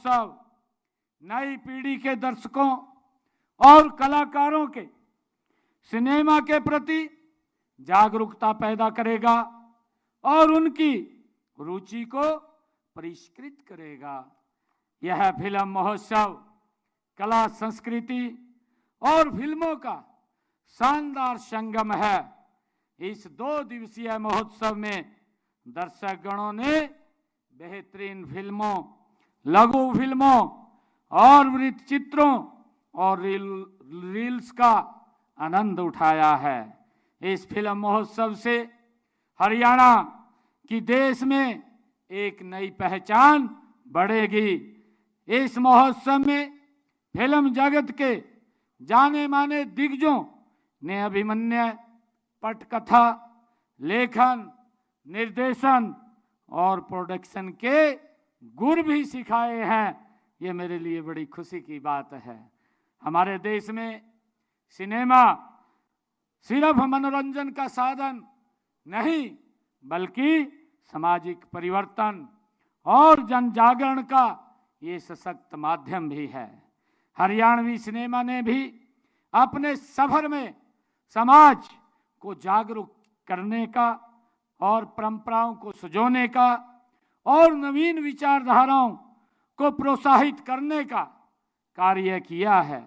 महोत्सव नई पीढ़ी के दर्शकों और कलाकारों के सिनेमा के प्रति जागरूकता पैदा करेगा और उनकी रुचि को परिष्कृत करेगा। यह फिल्म महोत्सव कला, संस्कृति और फिल्मों का शानदार संगम है। इस 2 दिवसीय महोत्सव में दर्शक गणों ने बेहतरीन फिल्मों, लघु फिल्मों और वृत्त चित्रों और रील्स का आनंद उठाया है। इस फिल्म महोत्सव से हरियाणा की देश में एक नई पहचान बढ़ेगी। इस महोत्सव में फिल्म जगत के जाने माने दिग्गजों ने अभिनय, पटकथा, लेखन, निर्देशन और प्रोडक्शन के गुर भी सिखाए हैं। ये मेरे लिए बड़ी खुशी की बात है। हमारे देश में सिनेमा सिर्फ मनोरंजन का साधन नहीं, बल्कि सामाजिक परिवर्तन और जन जागरण का ये सशक्त माध्यम भी है। हरियाणवी सिनेमा ने भी अपने सफर में समाज को जागरूक करने का और परंपराओं को सजोने का और नवीन विचारधाराओं को प्रोत्साहित करने का कार्य किया है।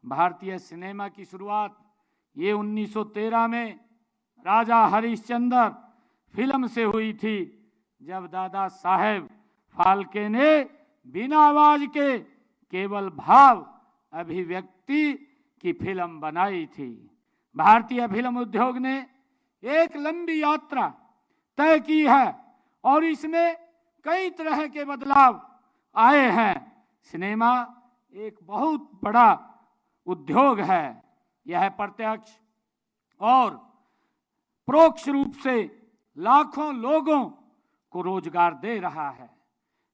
भारतीय सिनेमा की शुरुआत ये 1913 में राजा हरिश्चंद्र फिल्म से हुई थी, जब दादा साहेब फाल्के ने बिना आवाज के केवल भाव अभिव्यक्ति की फिल्म बनाई थी। भारतीय फिल्म उद्योग ने एक लंबी यात्रा तय की है और इसमें कई तरह के बदलाव आए हैं। सिनेमा एक बहुत बड़ा उद्योग है। यह प्रत्यक्ष और परोक्ष रूप से लाखों लोगों को रोजगार दे रहा है।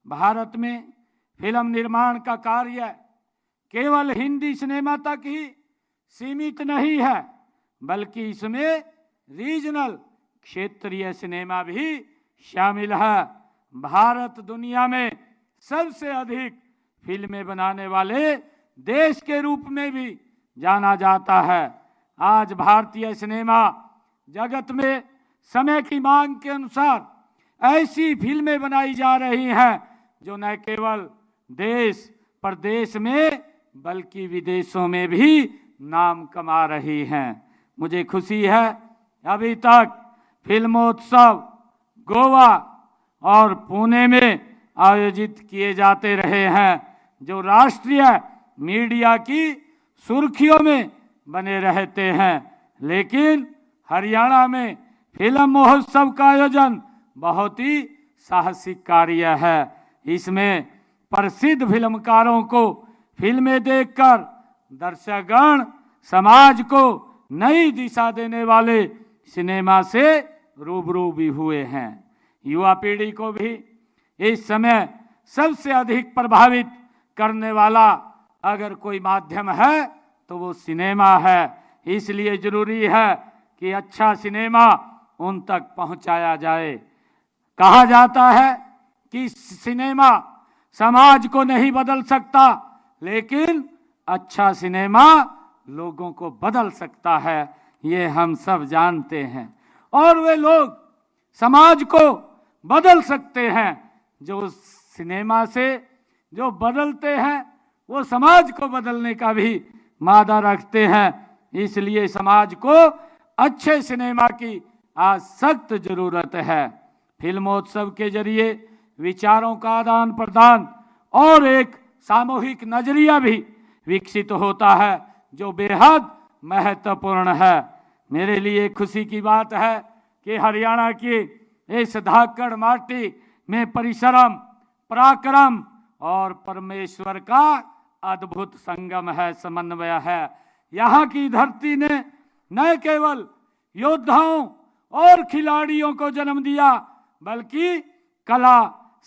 भारत में फिल्म निर्माण का कार्य केवल हिंदी सिनेमा तक ही सीमित नहीं है, बल्कि इसमें रीजनल, क्षेत्रीय सिनेमा भी शामिल है। भारत दुनिया में सबसे अधिक फिल्में बनाने वाले देश के रूप में भी जाना जाता है। आज भारतीय सिनेमा जगत में समय की मांग के अनुसार ऐसी फिल्में बनाई जा रही हैं जो न केवल देश प्रदेश में बल्कि विदेशों में भी नाम कमा रही हैं। मुझे खुशी है, अभी तक फिल्मोत्सव गोवा और पुणे में आयोजित किए जाते रहे हैं, जो राष्ट्रीय मीडिया की सुर्खियों में बने रहते हैं। लेकिन हरियाणा में फिल्म महोत्सव का आयोजन बहुत ही साहसिक कार्य है। इसमें प्रसिद्ध फिल्मकारों को फिल्में देखकर दर्शकगण समाज को नई दिशा देने वाले सिनेमा से रूबरू भी हुए हैं। युवा पीढ़ी को भी इस समय सबसे अधिक प्रभावित करने वाला अगर कोई माध्यम है तो वो सिनेमा है। इसलिए जरूरी है कि अच्छा सिनेमा उन तक पहुंचाया जाए। कहा जाता है कि सिनेमा समाज को नहीं बदल सकता, लेकिन अच्छा सिनेमा लोगों को बदल सकता है। ये हम सब जानते हैं और वे लोग समाज को बदल सकते हैं जो सिनेमा से जो बदलते हैं, वो समाज को बदलने का भी मादा रखते हैं। इसलिए समाज को अच्छे सिनेमा की आज सख्त जरूरत है। फिल्मोत्सव के जरिए विचारों का आदान प्रदान और एक सामूहिक नजरिया भी विकसित होता है, जो बेहद महत्वपूर्ण है। मेरे लिए खुशी की बात है कि हरियाणा की इस धाकड़ माटी में परिश्रम, पराक्रम और परमेश्वर का अद्भुत संगम है, समन्वय है। यहाँ की धरती ने न केवल योद्धाओं और खिलाड़ियों को जन्म दिया, बल्कि कला,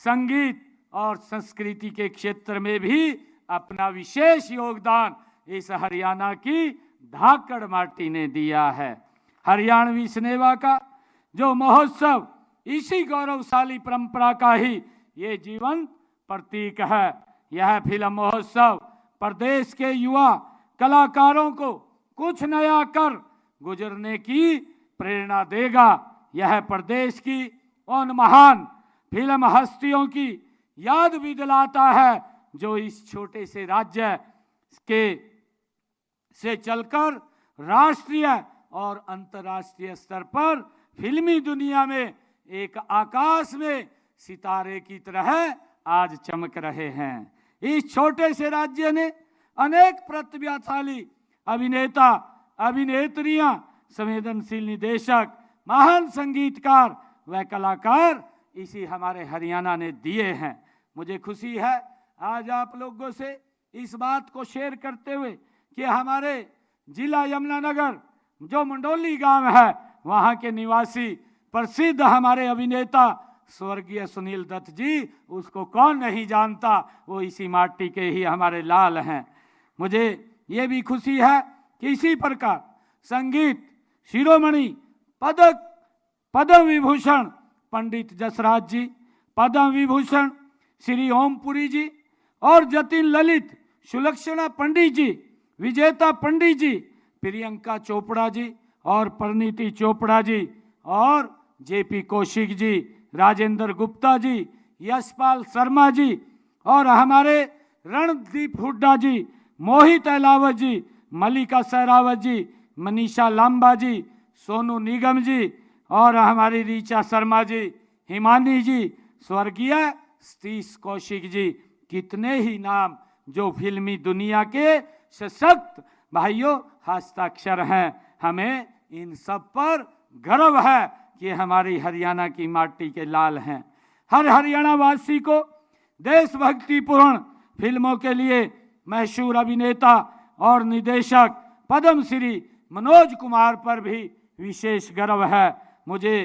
संगीत और संस्कृति के क्षेत्र में भी अपना विशेष योगदान इस हरियाणा की धाकड़ माटी ने दिया है। हरियाणवी सिनेमा का जो महोत्सव इसी गौरवशाली परंपरा का ही ये जीवन प्रतीक है। यह फिल्म महोत्सव प्रदेश के युवा कलाकारों को कुछ नया कर गुजरने की प्रेरणा देगा। यह प्रदेश की उन महान फिल्म हस्तियों की याद भी दिलाता है जो इस छोटे से राज्य के से चलकर राष्ट्रीय और अंतर्राष्ट्रीय स्तर पर फिल्मी दुनिया में एक आकाश में सितारे की तरह आज चमक रहे हैं। इस छोटे से राज्य ने अनेक प्रतिभाशाली अभिनेता, अभिनेत्रियां, संवेदनशील निदेशक, महान संगीतकार व कलाकार इसी हमारे हरियाणा ने दिए हैं। मुझे खुशी है आज आप लोगों से इस बात को शेयर करते हुए कि हमारे जिला यमुनानगर जो मंडोली गांव है वहां के निवासी प्रसिद्ध हमारे अभिनेता स्वर्गीय सुनील दत्त जी, उसको कौन नहीं जानता, वो इसी माटी के ही हमारे लाल हैं। मुझे ये भी खुशी है कि इसी प्रकार संगीत शिरोमणि पद्म विभूषण पंडित जसराज जी, पद्म विभूषण श्री ओमपुरी जी और जतिन ललित सुलक्षणा पंडित जी, विजेता पंडित जी, प्रियंका चोपड़ा जी और परिणीति चोपड़ा जी और जेपी कौशिक जी, राजेंद्र गुप्ता जी, यशपाल शर्मा जी और हमारे रणदीप हुड्डा जी, मोहित अहलावत जी, मल्लिका सहरावत जी, मनीषा लांबा जी, सोनू निगम जी और हमारी ऋचा शर्मा जी, हिमानी जी, स्वर्गीय सतीश कौशिक जी, कितने ही नाम जो फिल्मी दुनिया के सशक्त भाइयों हस्ताक्षर हैं। हमें इन सब पर गर्व है कि हमारी हरियाणा की माटी के लाल हैं। हर हरियाणा वासी को देशभक्तिपूर्ण फिल्मों के लिए मशहूर अभिनेता और निदेशक पद्मश्री मनोज कुमार पर भी विशेष गर्व है। मुझे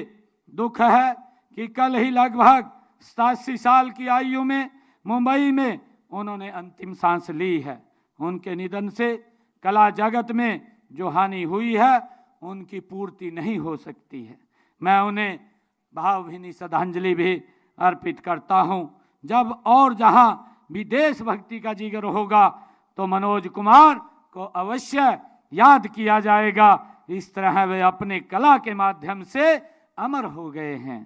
दुख है कि कल ही लगभग 87 साल की आयु में मुंबई में उन्होंने अंतिम सांस ली है। उनके निधन से कला जगत में जो हानि हुई है उनकी पूर्ति नहीं हो सकती है। मैं उन्हें भावभीनी श्रद्धांजलि भी अर्पित करता हूं। जब और जहां भी देशभक्ति का जिगर होगा तो मनोज कुमार को अवश्य याद किया जाएगा। इस तरह वे अपने कला के माध्यम से अमर हो गए हैं।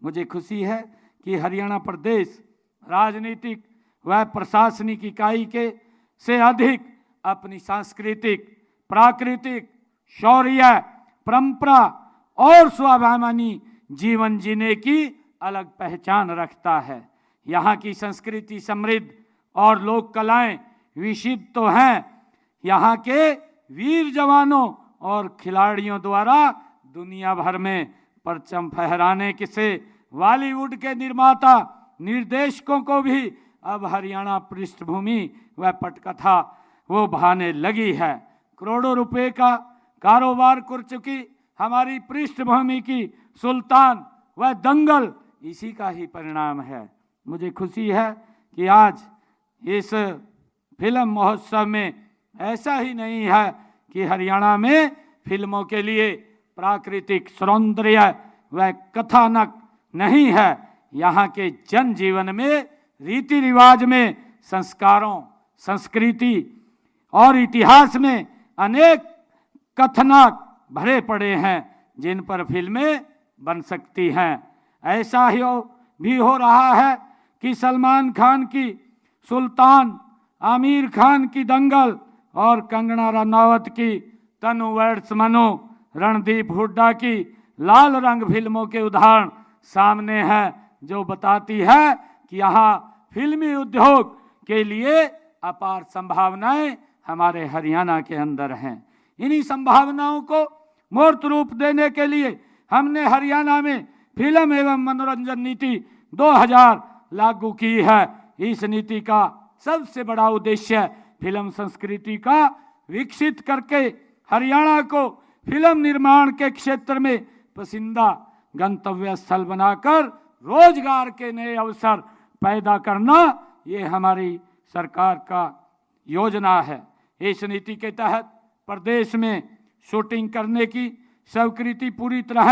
मुझे खुशी है कि हरियाणा प्रदेश राजनीतिक व प्रशासनिक इकाई के से अधिक अपनी सांस्कृतिक, प्राकृतिक, शौर्य, परंपरा और स्वाभिमानी जीवन जीने की अलग पहचान रखता है। यहाँ की संस्कृति समृद्ध और लोक कलाएं विशिष्ट तो हैं, यहाँ के वीर जवानों और खिलाड़ियों द्वारा दुनिया भर में परचम फहराने से बॉलीवुड के निर्माता निर्देशकों को भी अब हरियाणा पृष्ठभूमि व पटकथा वो भाने लगी है। करोड़ों रुपए का कारोबार कर चुकी हमारी पृष्ठभूमि की सुल्तान व दंगल इसी का ही परिणाम है। मुझे खुशी है कि आज इस फिल्म महोत्सव में ऐसा ही नहीं है कि हरियाणा में फिल्मों के लिए प्राकृतिक सौंदर्य व कथानक नहीं है। यहाँ के जनजीवन में, रीति रिवाज में, संस्कारों, संस्कृति और इतिहास में अनेक कथानक भरे पड़े हैं जिन पर फिल्में बन सकती हैं। ऐसा ही भी हो रहा है कि सलमान खान की सुल्तान, आमिर खान की दंगल और कंगना रनौत की तनु वर्ड्स मनो, रणदीप हुड्डा की लाल रंग फिल्मों के उदाहरण सामने हैं जो बताती है कि यहाँ फिल्मी उद्योग के लिए अपार संभावनाएं हमारे हरियाणा के अंदर हैं। इन्हीं संभावनाओं को मूर्त रूप देने के लिए हमने हरियाणा में फिल्म एवं मनोरंजन नीति 2000 लागू की है। इस नीति का सबसे बड़ा उद्देश्य फिल्म संस्कृति का विकसित करके हरियाणा को फिल्म निर्माण के क्षेत्र में पसंदीदा गंतव्य स्थल बनाकर रोजगार के नए अवसर पैदा करना, ये हमारी सरकार का योजना है। इस नीति के तहत प्रदेश में शूटिंग करने की स्वीकृति पूरी तरह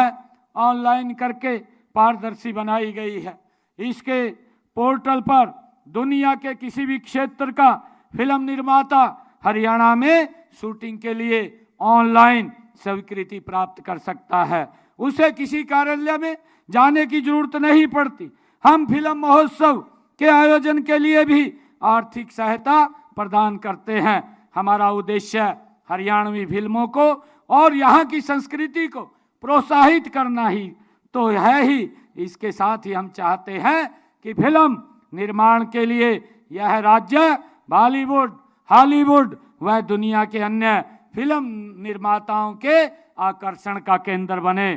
ऑनलाइन करके पारदर्शी बनाई गई है। इसके पोर्टल पर दुनिया के किसी भी क्षेत्र का फिल्म निर्माता हरियाणा में शूटिंग के लिए ऑनलाइन स्वीकृति प्राप्त कर सकता है। उसे किसी कार्यालय में जाने की जरूरत नहीं पड़ती। हम फिल्म महोत्सव के आयोजन के लिए भी आर्थिक सहायता प्रदान करते हैं। हमारा उद्देश्य हरियाणवी फिल्मों को और यहाँ की संस्कृति को प्रोत्साहित करना ही तो है ही। इसके साथ ही हम चाहते हैं कि फिल्म निर्माण के लिए यह राज्य बॉलीवुड, हॉलीवुड व दुनिया के अन्य फिल्म निर्माताओं के आकर्षण का केंद्र बने।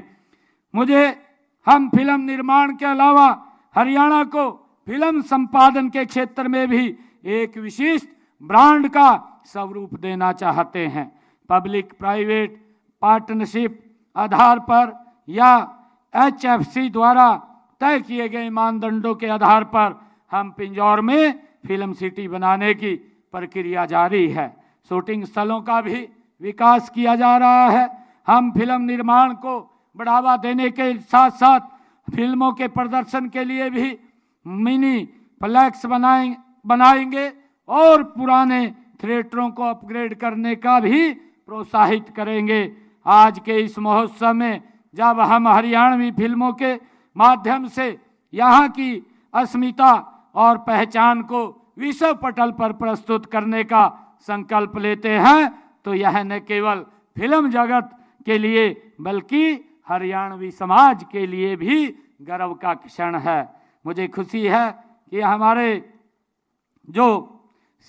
हम फिल्म निर्माण के अलावा हरियाणा को फिल्म संपादन के क्षेत्र में भी एक विशिष्ट ब्रांड का स्वरूप देना चाहते हैं। पब्लिक प्राइवेट पार्टनरशिप आधार पर या HFC द्वारा तय किए गए मानदंडों के आधार पर हम पिंजौर में फिल्म सिटी बनाने की प्रक्रिया जारी है। शूटिंग स्थलों का भी विकास किया जा रहा है। हम फिल्म निर्माण को बढ़ावा देने के साथ साथ फिल्मों के प्रदर्शन के लिए भी मिनी प्लेक्स बनाएंगे और पुराने थिएटरों को अपग्रेड करने का भी प्रोत्साहित करेंगे। आज के इस महोत्सव में जब हम हरियाणवी फिल्मों के माध्यम से यहाँ की अस्मिता और पहचान को विश्व पटल पर प्रस्तुत करने का संकल्प लेते हैं तो यह न केवल फिल्म जगत के लिए बल्कि हरियाणवी समाज के लिए भी गर्व का क्षण है। मुझे खुशी है कि हमारे जो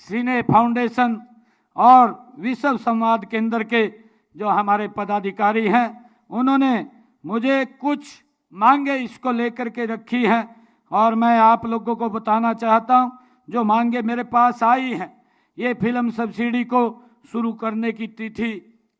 सिने फाउंडेशन और विश्व संवाद केंद्र के जो हमारे पदाधिकारी हैं उन्होंने मुझे कुछ मांगे इसको लेकर के रखी हैं और मैं आप लोगों को बताना चाहता हूं। जो मांगे मेरे पास आई हैं, ये फिल्म सब्सिडी को शुरू करने की तिथि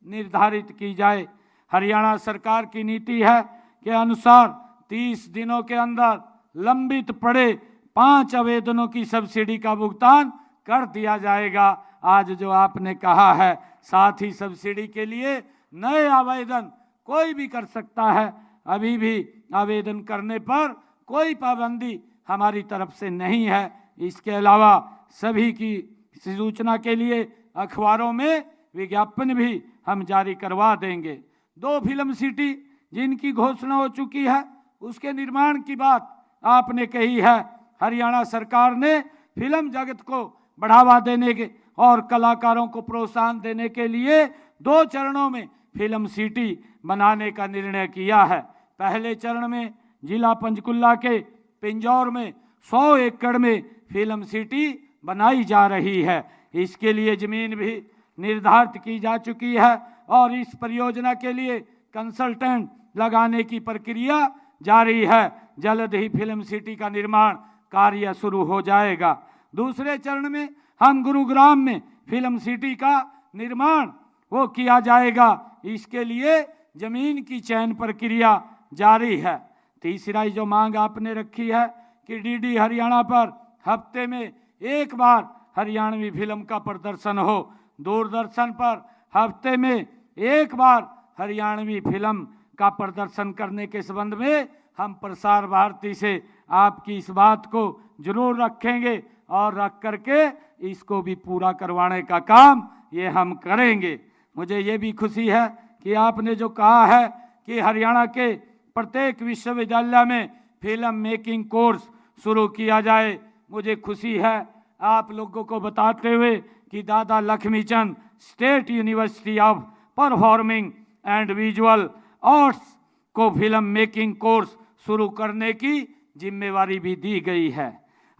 निर्धारित की जाए। हरियाणा सरकार की नीति है के अनुसार 30 दिनों के अंदर लंबित पड़े 5 आवेदनों की सब्सिडी का भुगतान कर दिया जाएगा। आज जो आपने कहा है, साथ ही सब्सिडी के लिए नए आवेदन कोई भी कर सकता है। अभी भी आवेदन करने पर कोई पाबंदी हमारी तरफ से नहीं है। इसके अलावा सभी की सूचना के लिए अखबारों में विज्ञापन भी हम जारी करवा देंगे। 2 फिल्म सिटी जिनकी घोषणा हो चुकी है, उसके निर्माण की बात आपने कही है। हरियाणा सरकार ने फिल्म जगत को बढ़ावा देने के और कलाकारों को प्रोत्साहन देने के लिए 2 चरणों में फिल्म सिटी बनाने का निर्णय किया है। पहले चरण में जिला पंचकुला के पिंजौर में 100 एकड़ में फिल्म सिटी बनाई जा रही है। इसके लिए जमीन भी निर्धारित की जा चुकी है और इस परियोजना के लिए कंसल्टेंट लगाने की प्रक्रिया जारी है। जल्द ही फिल्म सिटी का निर्माण कार्य शुरू हो जाएगा। दूसरे चरण में हम गुरुग्राम में फिल्म सिटी का निर्माण वो किया जाएगा। इसके लिए जमीन की चयन प्रक्रिया जारी है। तीसरा जो मांग आपने रखी है कि डीडी हरियाणा पर हफ्ते में 1 बार हरियाणवी फिल्म का प्रदर्शन हो। दूरदर्शन पर हफ्ते में 1 बार हरियाणवी फिल्म का प्रदर्शन करने के संबंध में हम प्रसार भारती से आपकी इस बात को जरूर रखेंगे और रख करके इसको भी पूरा करवाने का काम ये हम करेंगे। मुझे ये भी खुशी है कि आपने जो कहा है कि हरियाणा के प्रत्येक विश्वविद्यालय में फिल्म मेकिंग कोर्स शुरू किया जाए। मुझे खुशी है आप लोगों को बताते हुए कि दादा Laxmichand state university of performing and visual arts को फिल्म मेकिंग कोर्स शुरू करने की जिम्मेवारी भी दी गई है।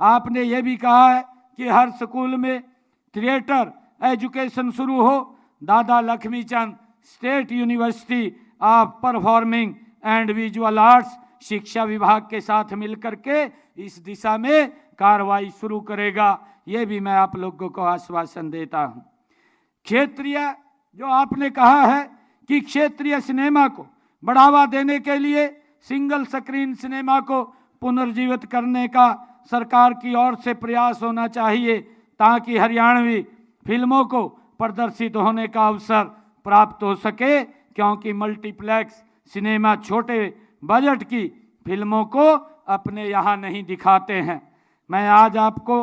आपने ये भी कहा है कि हर स्कूल में थिएटर एजुकेशन शुरू हो। दादा Laxmichand state university of performing and visual arts शिक्षा विभाग के साथ मिलकर के इस दिशा में कार्रवाई शुरू करेगा। ये भी मैं आप लोगों को आश्वासन देता हूँ। क्षेत्रीय जो आपने कहा है कि क्षेत्रीय सिनेमा को बढ़ावा देने के लिए सिंगल स्क्रीन सिनेमा को पुनर्जीवित करने का सरकार की ओर से प्रयास होना चाहिए ताकि हरियाणवी फिल्मों को प्रदर्शित होने का अवसर प्राप्त हो सके, क्योंकि मल्टीप्लेक्स सिनेमा छोटे बजट की फिल्मों को अपने यहाँ नहीं दिखाते हैं। मैं आज आपको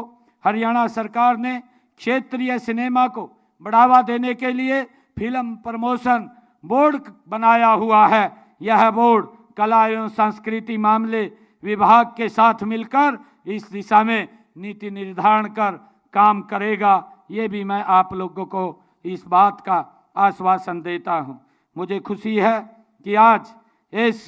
हरियाणा सरकार ने क्षेत्रीय सिनेमा को बढ़ावा देने के लिए फिल्म प्रमोशन बोर्ड बनाया हुआ है। यह बोर्ड कला एवं संस्कृति मामले विभाग के साथ मिलकर इस दिशा में नीति निर्धारण कर काम करेगा। ये भी मैं आप लोगों को इस बात का आश्वासन देता हूँ। मुझे खुशी है कि आज इस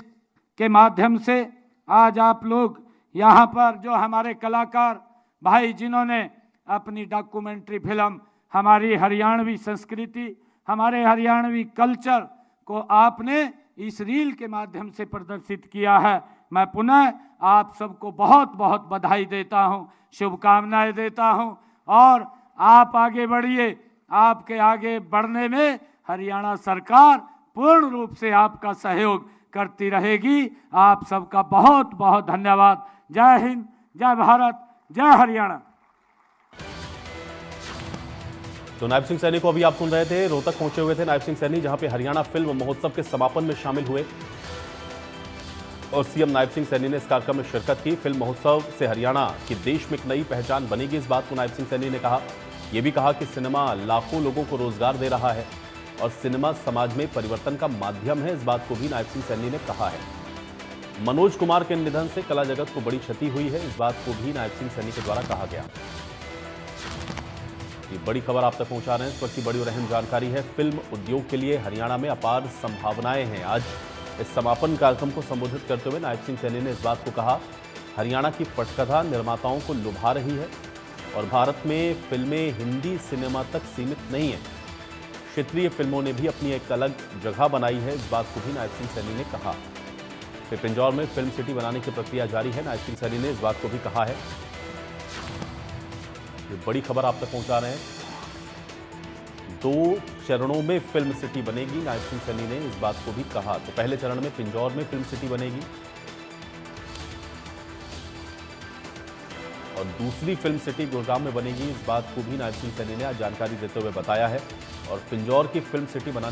के माध्यम से आज आप लोग यहाँ पर जो हमारे कलाकार भाई जिन्होंने अपनी डॉक्यूमेंट्री फिल्म हमारी हरियाणवी संस्कृति हमारे हरियाणवी कल्चर को आपने इस रील के माध्यम से प्रदर्शित किया है, मैं पुनः आप सबको बहुत बहुत बधाई देता हूं, शुभकामनाएं देता हूं और आप आगे बढ़िए। आपके आगे बढ़ने में हरियाणा सरकार पूर्ण रूप से आपका सहयोग करती रहेगी। आप सबका बहुत बहुत धन्यवाद। जय हिंद, जय भारत, जय हरियाणा। तो नायब सिंह सैनी को अभी आप सुन रहे थे, रोहतक पहुंचे हुए थे नायब सिंह सैनी, जहां पे हरियाणा फिल्म महोत्सव के समापन में शामिल हुए और सीएम नायब सिंह सैनी ने इस कार्यक्रम में शिरकत की। फिल्म महोत्सव से हरियाणा की देश में एक नई पहचान बनेगी, इस बात को नायब सिंह सैनी ने कहा। यह भी कहा कि सिनेमा लाखों लोगों को रोजगार दे रहा है और सिनेमा समाज में परिवर्तन का माध्यम है, इस बात को भी नायब सिंह सैनी ने कहा है। मनोज कुमार के निधन से कला जगत को बड़ी क्षति हुई है, इस बात को भी नायब सिंह सैनी के द्वारा कहा गया। ये बड़ी खबर आप तक पहुंचा रहे हैं, इस वक्त की बड़ी और अहम जानकारी है। फिल्म उद्योग के लिए हरियाणा में अपार संभावनाएं हैं। आज इस समापन कार्यक्रम को संबोधित करते हुए नायब सिंह सैनी ने इस बात को कहा, हरियाणा की पटकथा निर्माताओं को लुभा रही है और भारत में फिल्में हिंदी सिनेमा तक सीमित नहीं है, क्षेत्रीय फिल्मों ने भी अपनी एक अलग जगह बनाई है, इस बात को भी नायब सिंह सैनी ने कहा। फिर पिंजौर में फिल्म सिटी बनाने की प्रक्रिया जारी है, नायब सिंह सैनी ने इस बात को भी कहा है। ये बड़ी खबर आप तक पहुंचा रहे हैं, 2 चरणों में फिल्म सिटी बनेगी, नायब सिंह सैनी ने इस बात को भी कहा। तो पहले चरण में पिंजौर में फिल्म सिटी बनेगी और दूसरी फिल्म सिटी गुड़गांव में बनेगी, इस बात को भी नायब सिंह सैनी ने आज जानकारी देते हुए बताया है। और पिंजौर की फिल्म सिटी बनाने